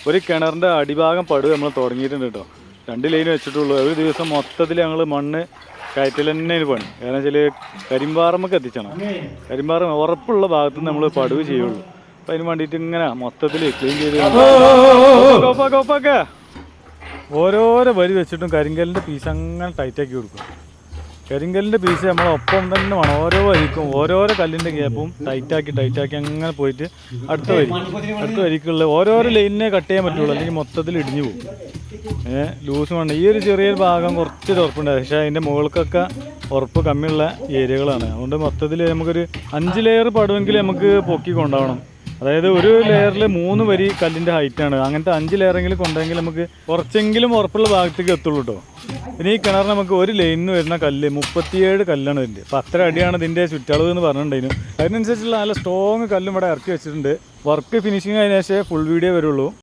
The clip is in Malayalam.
ഒരു കിണറിൻ്റെ അടിഭാഗം പടുവ് നമ്മൾ തുടങ്ങിയിട്ടുണ്ട് കേട്ടോ. 2 ലൈൻ വെച്ചിട്ടുള്ളൂ. ഒരു ദിവസം മൊത്തത്തിൽ ഞങ്ങൾ മണ്ണ് കയറ്റൽ തന്നെയാണ് പണി. കാരണം വെച്ചാൽ കരിമ്പാറമ്മക്ക് എത്തിച്ചണം. കരിമ്പാറ ഉറപ്പുള്ള ഭാഗത്ത് നമ്മൾ പടുവ് ചെയ്യുള്ളൂ. അപ്പം അതിന് വേണ്ടിയിട്ട് ഇങ്ങനെ മൊത്തത്തിൽ ക്ലീൻ ചെയ്ത് ഓരോരോ വരി വെച്ചിട്ടും കരിങ്കല്ലിൻ്റെ പീസ് അങ്ങനെ ടൈറ്റാക്കി കൊടുക്കും. കരിങ്കല്ലിൻ്റെ പീസ് നമ്മളൊപ്പം തന്നെ വേണം. ഓരോ വരിക്കും ഓരോരോ കല്ലിൻ്റെ ഗ്യാപ്പും ടൈറ്റാക്കി അങ്ങനെ പോയിട്ട് അടുത്ത വരിക്കുള്ള ഓരോരോ ലൈനിനെ കട്ട് ചെയ്യാൻ പറ്റുള്ളൂ, അല്ലെങ്കിൽ മൊത്തത്തിൽ ഇടിഞ്ഞു പോകും. ലൂസ് വേണം. ഈ ഒരു ചെറിയൊരു ഭാഗം കുറച്ച് ഉറപ്പുണ്ട്, പക്ഷേ അതിൻ്റെ മുകൾക്കൊക്കെ ഉറപ്പ് കമ്മിയുള്ള ഏരിയകളാണ്. അതുകൊണ്ട് മൊത്തത്തിൽ നമുക്കൊരു 5 ലെയർ പടുവെങ്കിൽ നമുക്ക് പൊക്കി കൊണ്ടുപോകണം. അതായത് ഒരു ലെയറിൽ 3 വരി കല്ലിൻ്റെ ഹൈറ്റാണ്. അങ്ങനത്തെ 5 ലെയറെങ്കിലും കൊണ്ടെങ്കിൽ നമുക്ക് കുറച്ചെങ്കിലും ഉറപ്പുള്ള ഭാഗത്തേക്ക് എത്തുള്ളൂ കേട്ടോ. പിന്നെ ഈ കിണറിന് നമുക്ക് ഒരു ലൈനിന് വരുന്ന കല്ല് 37 കല്ലാണ് ഇതിൻ്റെ. അപ്പോൾ അത്ര അടിയാണ് ഇതിൻ്റെ ചുറ്റളവ് എന്ന് പറഞ്ഞിട്ടുണ്ടായിരുന്നു. അതിനനുസരിച്ചുള്ള നല്ല സ്ട്രോങ് കല്ലും ഇവിടെ ഇറക്കി വെച്ചിട്ടുണ്ട്. വർക്ക് ഫിനിഷിങ് അതിന് ശേഷം ഫുൾ വീഡിയോ വരുള്ളൂ.